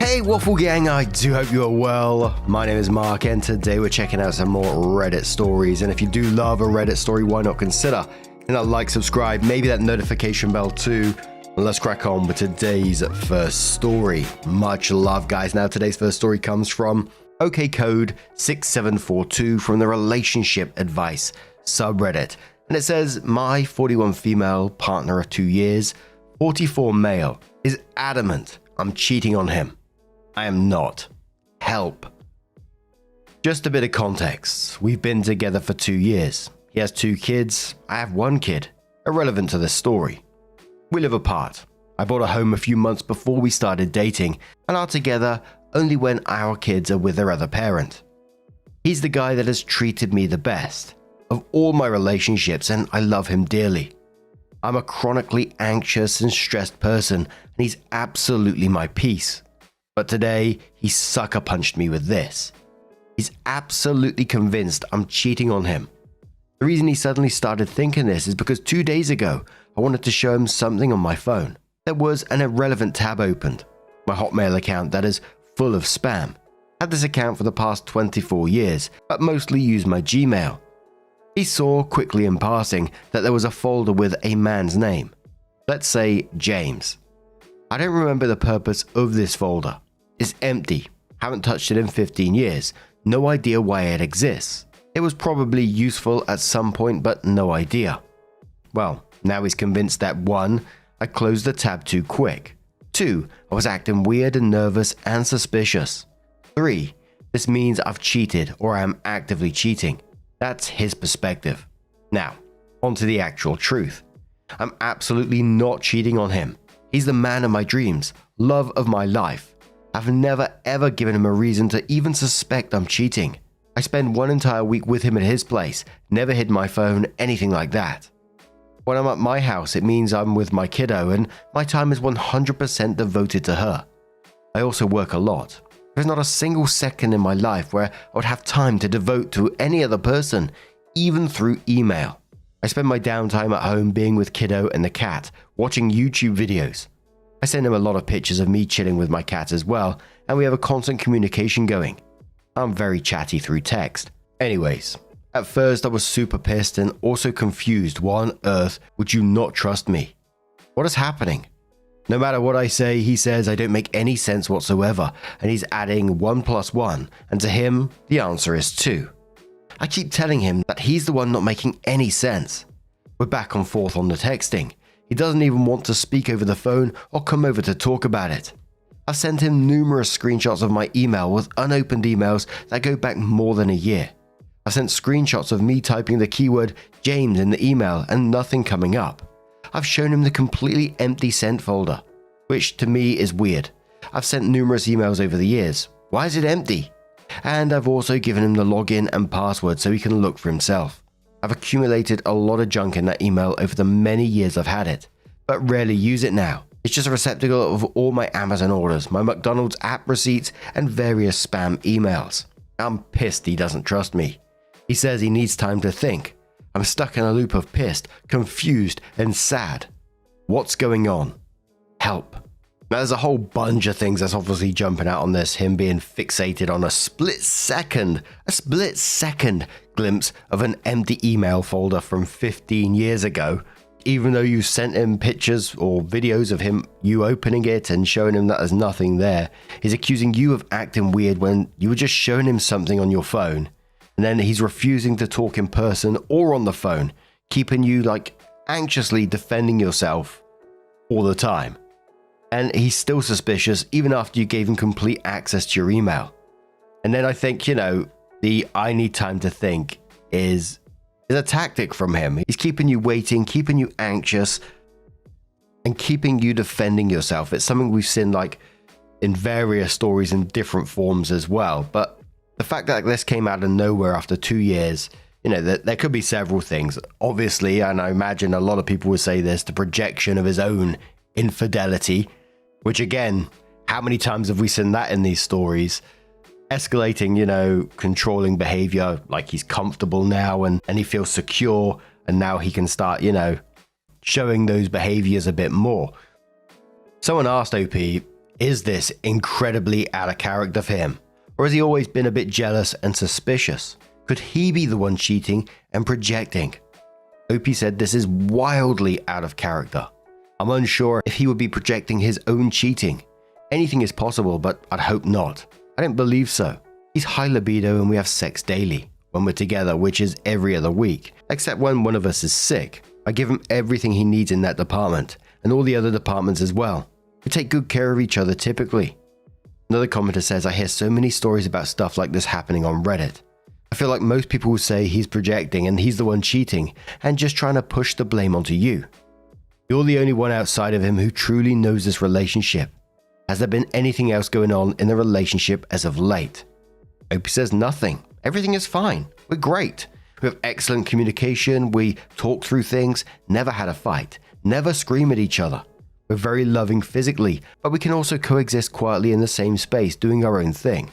Hey Waffle Gang, I do hope you are well. My name is Mark and today we're checking out some more Reddit stories. And if you do love a Reddit story, why not consider hitting that like, subscribe, maybe that notification bell too. And let's crack on with today's first story. Much love, guys. Now today's first story comes from OKCode6742 from the Relationship Advice subreddit. And it says, my 41 female partner of 2 years, 44 male, is adamant I'm cheating on him. I am not. Help. Just a bit of context. We've been together for 2 years. He has 2 kids. I have 1 kid. Irrelevant to this story. We live apart. I bought a home a few months before we started dating and are together only when our kids are with their other parent. He's the guy that has treated me the best of all my relationships and I love him dearly. I'm a chronically anxious and stressed person and he's absolutely my peace. But today, he sucker punched me with this. He's absolutely convinced I'm cheating on him. The reason he suddenly started thinking this is because 2 days ago, I wanted to show him something on my phone. There was an irrelevant tab opened. My Hotmail account that is full of spam. Had this account for the past 24 years, but mostly used my Gmail. He saw quickly in passing that there was a folder with a man's name. Let's say James. I don't remember the purpose of this folder. It's empty. Haven't touched it in 15 years. No idea why it exists. It was probably useful at some point, but no idea. Well, now he's convinced that 1. I closed the tab too quick. 2. I was acting weird and nervous and suspicious. 3. This means I've cheated or I am actively cheating. That's his perspective. Now, on to the actual truth. I'm absolutely not cheating on him. He's the man of my dreams, love of my life. I've never ever given him a reason to even suspect I'm cheating. I spend 1 entire week with him at his place, never hid my phone, anything like that. When I'm at my house, it means I'm with my kiddo and my time is 100% devoted to her. I also work a lot. There's not a single second in my life where I would have time to devote to any other person, even through email. I spend my downtime at home being with kiddo and the cat, watching YouTube videos. I send him a lot of pictures of me chilling with my cat as well, and we have a constant communication going. I'm very chatty through text. Anyways, at first I was super pissed and also confused. Why on earth would you not trust me? What is happening? No matter what I say, he says I don't make any sense whatsoever, and he's adding 1 + 1, and to him, the answer is 2. I keep telling him that he's the one not making any sense. We're back and forth on the texting. He doesn't even want to speak over the phone or come over to talk about it. I've sent him numerous screenshots of my email with unopened emails that go back more than a year. I've sent screenshots of me typing the keyword James in the email and nothing coming up. I've shown him the completely empty sent folder, which to me is weird. I've sent numerous emails over the years. Why is it empty? And I've also given him the login and password so he can look for himself. I've accumulated a lot of junk in that email over the many years I've had it, but rarely use it now. It's just a receptacle of all my Amazon orders, my McDonald's app receipts, and various spam emails. I'm pissed he doesn't trust me. He says he needs time to think. I'm stuck in a loop of pissed, confused, and sad. What's going on? Help. Now, there's a whole bunch of things that's obviously jumping out on this. Him being fixated on a split second glimpse of an empty email folder from 15 years ago. Even though you sent him pictures or videos of you opening it and showing him that there's nothing there, he's accusing you of acting weird when you were just showing him something on your phone. And then he's refusing to talk in person or on the phone, keeping you anxiously defending yourself all the time. And he's still suspicious even after you gave him complete access to your email. And then I think, the I need time to think is a tactic from him. He's keeping you waiting, keeping you anxious, and keeping you defending yourself. It's something we've seen in various stories in different forms as well. But the fact that this came out of nowhere after 2 years, there could be several things. Obviously, and I imagine a lot of people would say this, the projection of his own infidelity, which again, how many times have we seen that in these stories? Escalating, controlling behavior, like he's comfortable now and he feels secure, and now he can start, showing those behaviors a bit more. Someone asked OP, Is this incredibly out of character for him? Or has he always been a bit jealous and suspicious? Could he be the one cheating and projecting? Opie said this is wildly out of character. I'm unsure if he would be projecting his own cheating. Anything is possible, but I'd hope not. I don't believe so. He's high libido and we have sex daily. When we're together, which is every other week, except when one of us is sick. I give him everything he needs in that department, and all the other departments as well. We take good care of each other typically. Another commenter says, I hear so many stories about stuff like this happening on Reddit. I feel like most people will say he's projecting and he's the one cheating and just trying to push the blame onto you. You're the only one outside of him who truly knows this relationship. Has there been anything else going on in the relationship as of late? Opie says nothing. Everything is fine. We're great. We have excellent communication. We talk through things. Never had a fight. Never scream at each other. We're very loving physically, but we can also coexist quietly in the same space doing our own thing.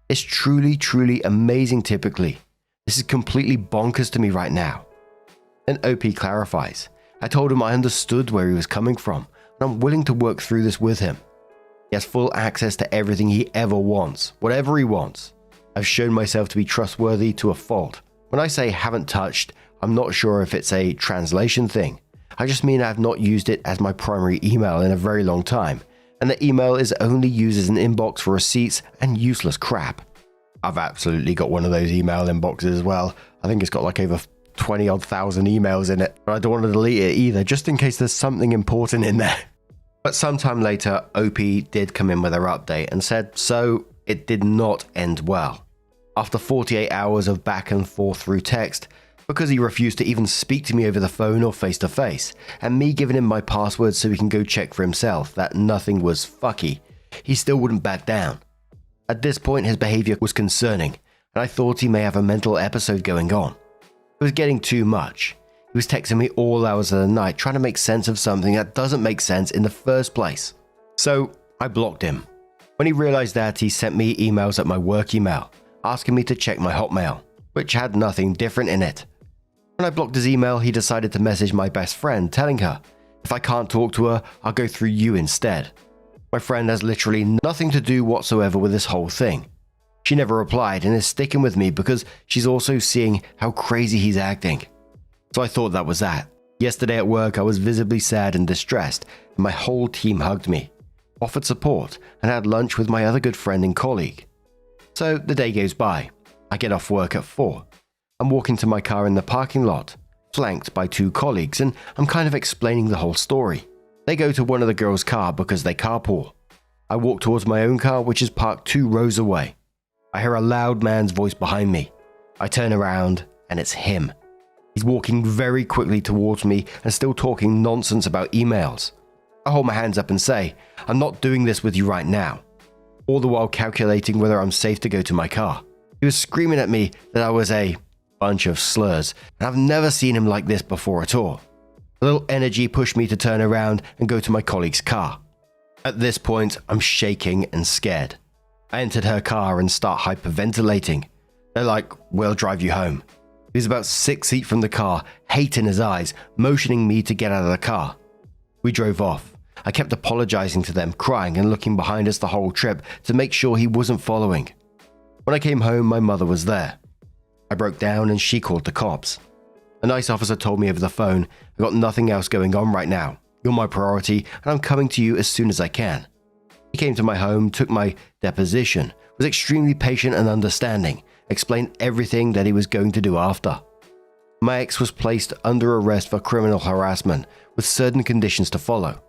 It's truly, truly amazing typically. This is completely bonkers to me right now. Then OP clarifies. I told him I understood where he was coming from, and I'm willing to work through this with him. He has full access to everything he ever wants, whatever he wants. I've shown myself to be trustworthy to a fault. When I say haven't touched, I'm not sure if it's a translation thing. I just mean I've not used it as my primary email in a very long time, and the email is only used as an inbox for receipts and useless crap. I've absolutely got one of those email inboxes as well. I think it's got like over 20-odd thousand emails in it, but I don't want to delete it either, just in case there's something important in there. But sometime later, OP did come in with her update and said, so it did not end well. After 48 hours of back and forth through text, because he refused to even speak to me over the phone or face to face, and me giving him my password so he can go check for himself that nothing was fucky, he still wouldn't back down. At this point, his behavior was concerning, and I thought he may have a mental episode going on. It was getting too much. He was texting me all hours of the night trying to make sense of something that doesn't make sense in the first place. So I blocked him. When he realized that, he sent me emails at my work email, asking me to check my Hotmail, which had nothing different in it. When I blocked his email, he decided to message my best friend, telling her, if I can't talk to her, I'll go through you instead. My friend has literally nothing to do whatsoever with this whole thing. She never replied and is sticking with me because she's also seeing how crazy he's acting. So I thought that was that. Yesterday at work, I was visibly sad and distressed, and my whole team hugged me, offered support, and had lunch with my other good friend and colleague. So the day goes by. I get off work at 4. I'm walking to my car in the parking lot, flanked by 2 colleagues, and I'm kind of explaining the whole story. They go to one of the girls' car because they carpool. I walk towards my own car, which is parked 2 rows away. I hear a loud man's voice behind me. I turn around, and it's him. He's walking very quickly towards me and still talking nonsense about emails. I hold my hands up and say, I'm not doing this with you right now, all the while calculating whether I'm safe to go to my car. He was screaming at me that I was a bunch of slurs, and I've never seen him like this before at all. A little energy pushed me to turn around and go to my colleague's car. At this point, I'm shaking and scared. I entered her car and start hyperventilating. They're like, we'll drive you home. He was about 6 feet from the car, hate in his eyes, motioning me to get out of the car. We drove off. I kept apologizing to them, crying and looking behind us the whole trip to make sure he wasn't following. When I came home, my mother was there. I broke down and she called the cops. A nice officer told me over the phone, I've got nothing else going on right now. You're my priority and I'm coming to you as soon as I can. He came to my home, took my deposition, was extremely patient and understanding, explained everything that he was going to do after. My ex was placed under arrest for criminal harassment with certain conditions to follow.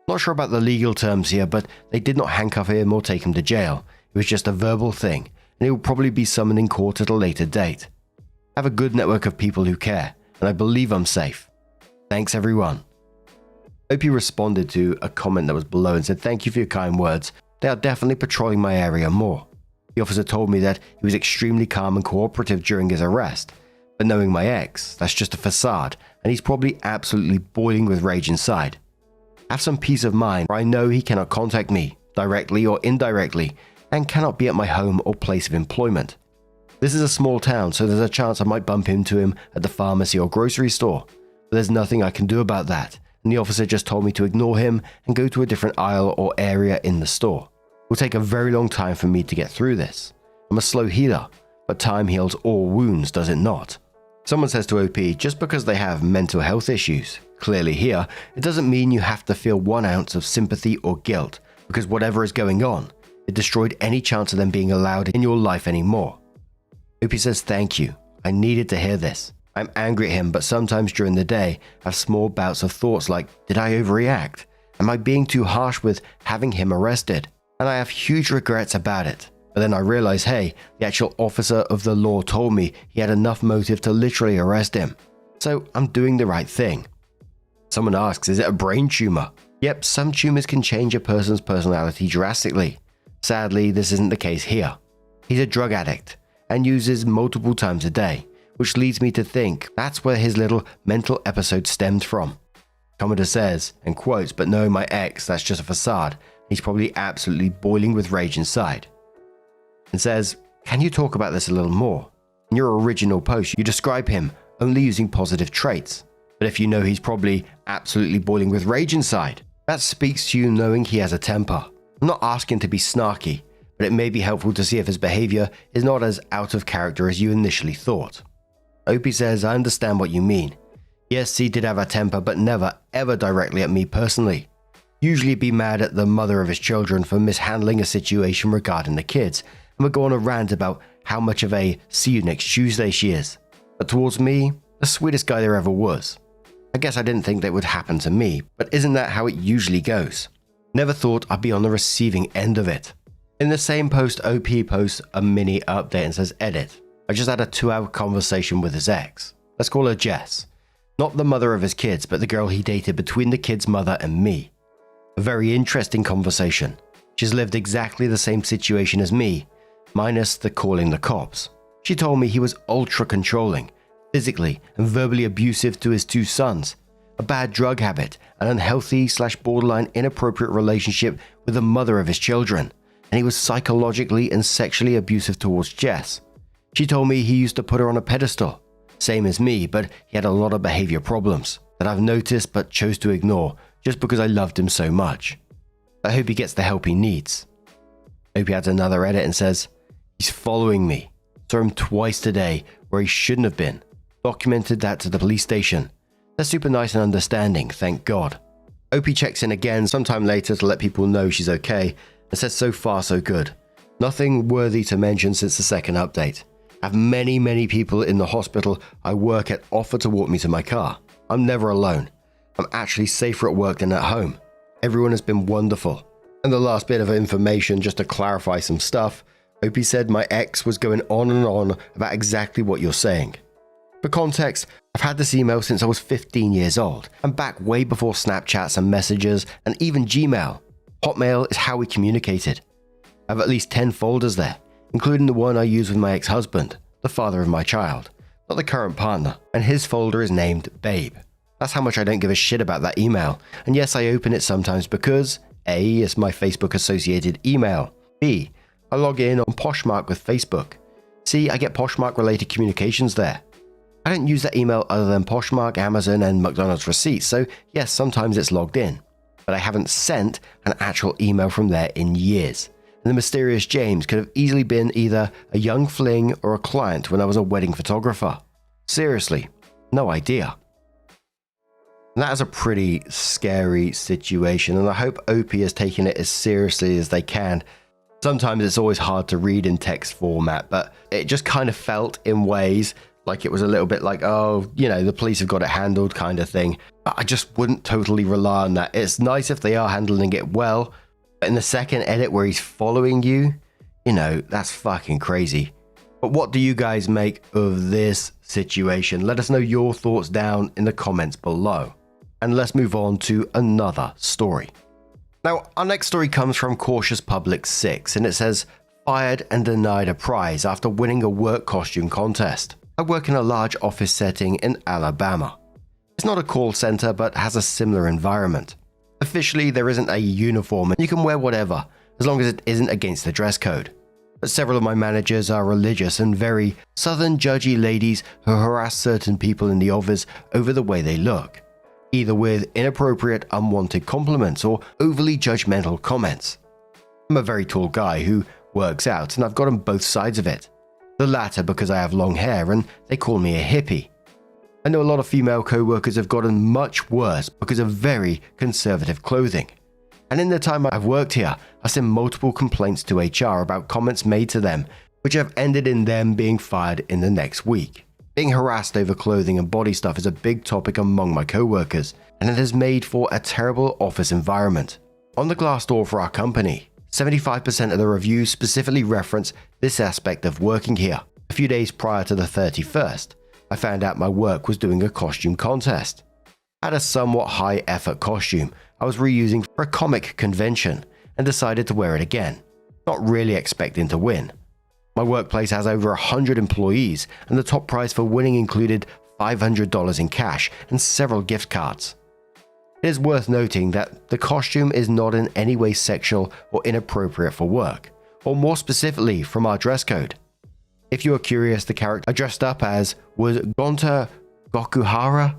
Not sure about the legal terms here, but they did not handcuff him or take him to jail. It was just a verbal thing, and he will probably be summoned in court at a later date. I have a good network of people who care, and I believe I'm safe. Thanks everyone. Opie responded to a comment that was below and said, thank you for your kind words. They are definitely patrolling my area more. The officer told me that he was extremely calm and cooperative during his arrest, but knowing my ex, that's just a facade, and he's probably absolutely boiling with rage inside. Have some peace of mind, for I know he cannot contact me, directly or indirectly, and cannot be at my home or place of employment. This is a small town, so there's a chance I might bump into him at the pharmacy or grocery store, but there's nothing I can do about that, and the officer just told me to ignore him and go to a different aisle or area in the store. It will take a very long time for me to get through this. I'm a slow healer, but time heals all wounds, does it not? Someone says to OP, just because they have mental health issues, clearly here, it doesn't mean you have to feel 1 ounce of sympathy or guilt, because whatever is going on, it destroyed any chance of them being allowed in your life anymore. OP says, thank you. I needed to hear this. I'm angry at him, but sometimes during the day, I have small bouts of thoughts like, did I overreact? Am I being too harsh with having him arrested? And I have huge regrets about it. But then I realize, hey, the actual officer of the law told me he had enough motive to literally arrest him. So I'm doing the right thing. Someone asks, is it a brain tumor? Yep, some tumors can change a person's personality drastically. Sadly, this isn't the case here. He's a drug addict and uses multiple times a day, which leads me to think that's where his little mental episode stemmed from. Commodore says, and quotes, but no, my ex, that's just a facade. He's probably absolutely boiling with rage inside. And says, can you talk about this a little more? In your original post, you describe him only using positive traits. But if you know he's probably absolutely boiling with rage inside, that speaks to you knowing he has a temper. I'm not asking to be snarky, but it may be helpful to see if his behavior is not as out of character as you initially thought. Opie says, I understand what you mean. Yes, he did have a temper, but never ever directly at me personally. Usually be mad at the mother of his children for mishandling a situation regarding the kids, and would go on a rant about how much of a see you next Tuesday she is. But towards me, the sweetest guy there ever was. I guess I didn't think that would happen to me, but isn't that how it usually goes? Never thought I'd be on the receiving end of it. In the same post, OP posts a mini update and says, edit. I just had a 2-hour conversation with his ex. Let's call her Jess. Not the mother of his kids, but the girl he dated between the kid's mother and me. A very interesting conversation. She's lived exactly the same situation as me, minus the calling the cops. She told me he was ultra controlling, physically and verbally abusive to his 2 sons, a bad drug habit, an unhealthy/borderline inappropriate relationship with the mother of his children, and he was psychologically and sexually abusive towards Jess. She told me he used to put her on a pedestal, same as me, but he had a lot of behavior problems that I've noticed but chose to ignore just because I loved him so much. I hope he gets the help he needs. Hope he adds another edit and says, he's following me. Saw him twice today where he shouldn't have been. Documented that to the police station. They're super nice and understanding, thank God. OP checks in again sometime later to let people know she's okay and says so far so good. Nothing worthy to mention since the second update. I have many people in the hospital I work at offer to walk me to my car. I'm never alone. I'm actually safer at work than at home. Everyone has been wonderful. And the last bit of information just to clarify some stuff, OP said my ex was going on and on about exactly what you're saying. For context, I've had this email since I was 15 years old, and back way before Snapchats and messages and even Gmail. Hotmail is how we communicated. I have at least 10 folders there, including the one I use with my ex-husband, the father of my child, not the current partner, and his folder is named Babe. That's how much I don't give a shit about that email, and yes, I open it sometimes because A, it's my Facebook associated email, B, I log in on Poshmark with Facebook, C, I get Poshmark related communications there. I don't use that email other than Poshmark, Amazon, and McDonald's receipts, so yes, sometimes it's logged in, but I haven't sent an actual email from there in years. And the mysterious James could have easily been either a young fling or a client when I was a wedding photographer. Seriously, no idea. And that is a pretty scary situation, and I hope OP has taken it as seriously as they can. Sometimes it's always hard to read in text format, but it just kind of felt in ways like it was a little bit like, oh, you know, the police have got it handled kind of thing. But I just wouldn't totally rely on that. It's nice if they are handling it well, but in the second edit where he's following you, you know, that's fucking crazy. But what do you guys make of this situation? Let us know your thoughts down in the comments below. And let's move on to another story. Now, our next story comes from Cautious Public 6, and it says, fired and denied a prize after winning a work costume contest. I work in a large office setting in Alabama. It's not a call center, but has a similar environment. Officially, there isn't a uniform, and you can wear whatever, as long as it isn't against the dress code. But several of my managers are religious and very southern judgy ladies who harass certain people in the office over the way they look. either with inappropriate, unwanted compliments or overly judgmental comments. I'm a very tall guy who works out, and I've gotten both sides of it. The latter because I have long hair and they call me a hippie. I know a lot of female co-workers have gotten much worse because of very conservative clothing. And in the time I've worked here, I've seen multiple complaints to HR about comments made to them, which have ended in them being fired in the next week. Being harassed over clothing and body stuff is a big topic among my co-workers, and it has made for a terrible office environment. On the Glassdoor for our company, 75% of the reviews specifically reference this aspect of working here. A few days prior to the 31st, I found out my work was doing a costume contest. I had a somewhat high-effort costume I was reusing for a comic convention and decided to wear it again, not really expecting to win. My workplace has over 100 employees, and the top prize for winning included $500 in cash and several gift cards. It is worth noting that the costume is not in any way sexual or inappropriate for work, or more specifically from our dress code. If you are curious, the character I dressed up as was Gonta Gokuhara.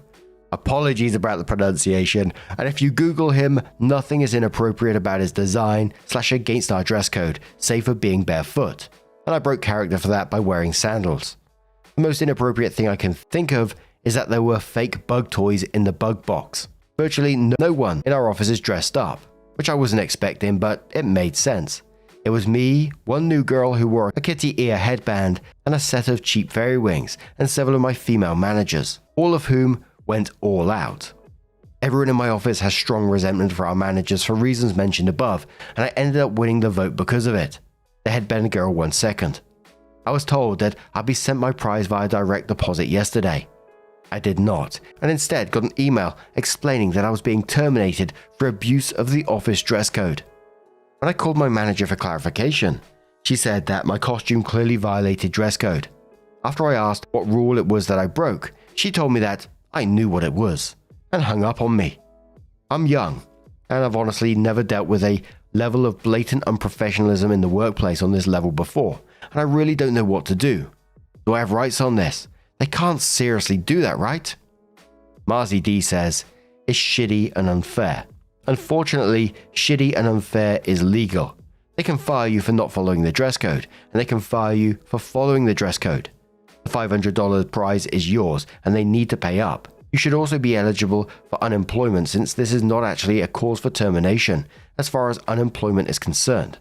Apologies about the pronunciation, and if you Google him, nothing is inappropriate about his design / against our dress code, save for being barefoot, and I broke character for that by wearing sandals. The most inappropriate thing I can think of is that there were fake bug toys in the bug box. Virtually no one in our office is dressed up, which I wasn't expecting, but it made sense. It was me, one new girl who wore a kitty ear headband, and a set of cheap fairy wings, and several of my female managers, all of whom went all out. Everyone in my office has strong resentment for our managers for reasons mentioned above, and I ended up winning the vote because of it. The headband girl won second. I was told that I'd be sent my prize via direct deposit yesterday. I did not, and instead got an email explaining that I was being terminated for abuse of the office dress code. When I called my manager for clarification, she said that my costume clearly violated dress code. After I asked what rule it was that I broke, she told me that I knew what it was, and hung up on me. I'm young, and I've honestly never dealt with a level of blatant unprofessionalism in the workplace on this level before, and I really don't know what to do. Do I have rights on this? They can't seriously do that, right? Marzi D says, it's shitty and unfair. Unfortunately, shitty and unfair is legal. They can fire you for not following the dress code, and they can fire you for following the dress code. The $500 prize is yours, and they need to pay up. You should also be eligible for unemployment since this is not actually a cause for termination as far as unemployment is concerned.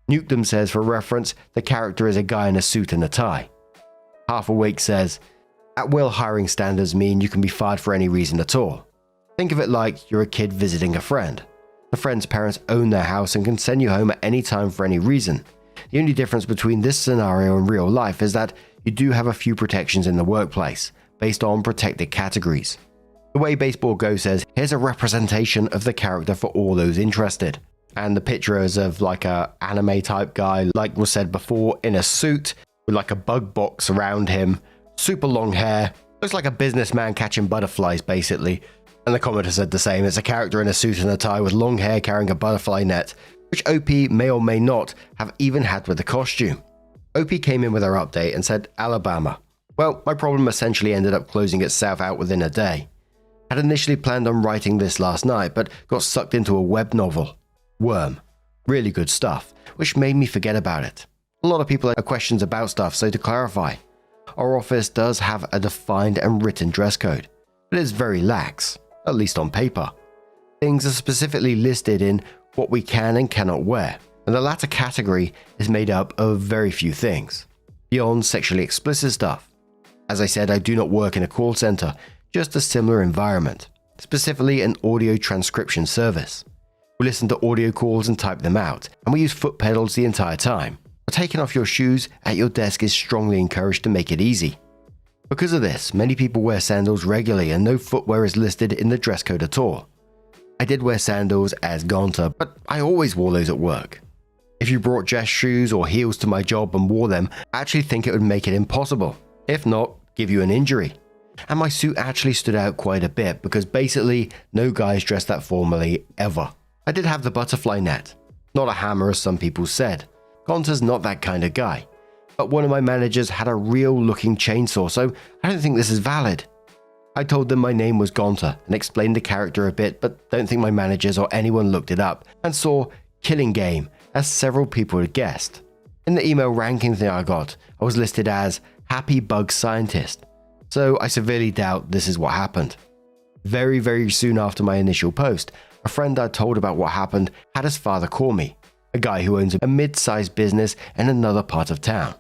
Nukedom says, for reference, the character is a guy in a suit and a tie. Half Awake says, at-will hiring standards mean you can be fired for any reason at all. Think of it like you're a kid visiting a friend. The friend's parents own their house and can send you home at any time for any reason. The only difference between this scenario and real life is that you do have a few protections in the workplace, based on protected categories. The Way Baseball Go says, here's a representation of the character for all those interested. And the picture is of like a anime type guy, like was said before, in a suit, with like a bug box around him, super long hair, looks like a businessman catching butterflies basically. And the commenter said the same, it's a character in a suit and a tie with long hair carrying a butterfly net, which OP may or may not have even had with the costume. OP came in with our update and said Alabama. Well, my problem essentially ended up closing itself out within a day. I had initially planned on writing this last night, but got sucked into a web novel. Worm. Really good stuff, which made me forget about it. A lot of people have questions about stuff, so to clarify, our office does have a defined and written dress code, but it is very lax, at least on paper. Things are specifically listed in what we can and cannot wear, and the latter category is made up of very few things, beyond sexually explicit stuff. As I said, I do not work in a call center, just a similar environment, specifically an audio transcription service. We listen to audio calls and type them out, and we use foot pedals the entire time. But taking off your shoes at your desk is strongly encouraged to make it easy. Because of this, many people wear sandals regularly and no footwear is listed in the dress code at all. I did wear sandals as Gonta, but I always wore those at work. If you brought dress shoes or heels to my job and wore them, I actually think it would make it impossible. If not, give you an injury. And my suit actually stood out quite a bit because basically no guys dressed that formally ever. I did have the butterfly net, not a hammer as some people said. Gonta's not that kind of guy, but one of my managers had a real looking chainsaw, so I don't think this is valid. I told them my name was Gonta and explained the character a bit, but don't think my managers or anyone looked it up and saw Killing Game, as several people had guessed. In the email ranking thing I got, I was listed as Happy Bug Scientist, so I severely doubt this is what happened. Very, very soon after my initial post, a friend I told about what happened had his father call me, a guy who owns a mid-sized business in another part of town.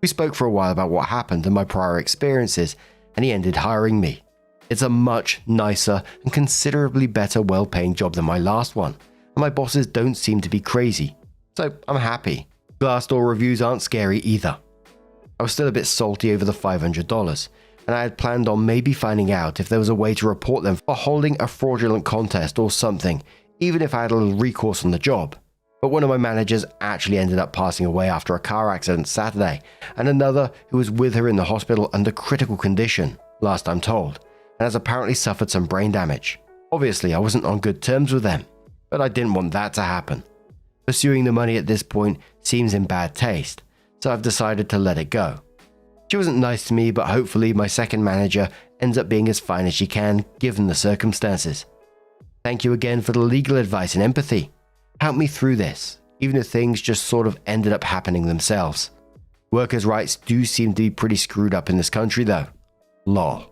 We spoke for a while about what happened and my prior experiences, and he ended hiring me. It's a much nicer and considerably better well-paying job than my last one, and my bosses don't seem to be crazy, so I'm happy. Glassdoor reviews aren't scary either. I was still a bit salty over the $500, and I had planned on maybe finding out if there was a way to report them for holding a fraudulent contest or something, even if I had a little recourse on the job. But one of my managers actually ended up passing away after a car accident Saturday, and another who was with her in the hospital under critical condition, last I'm told, and has apparently suffered some brain damage. Obviously, I wasn't on good terms with them, but I didn't want that to happen. Pursuing the money at this point seems in bad taste, so I've decided to let it go. She wasn't nice to me, but hopefully my second manager ends up being as fine as she can, given the circumstances. Thank you again for the legal advice and empathy. Help me through this, even if things just sort of ended up happening themselves. Workers' rights do seem to be pretty screwed up in this country though. Lol.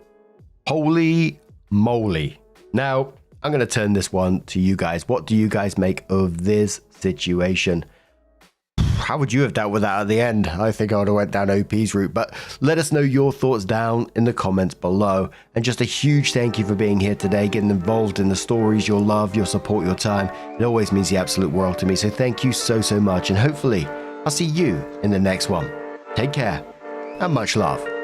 Holy moly. Now, I'm going to turn this one to you guys. What do you guys make of this situation? How would you have dealt with that at the end? I think I would have went down OP's route, but let us know your thoughts down in the comments below. And just a huge thank you for being here today, getting involved in the stories, your love, your support, your time. It always means the absolute world to me. So thank you so much. And hopefully I'll see you in the next one. Take care and much love.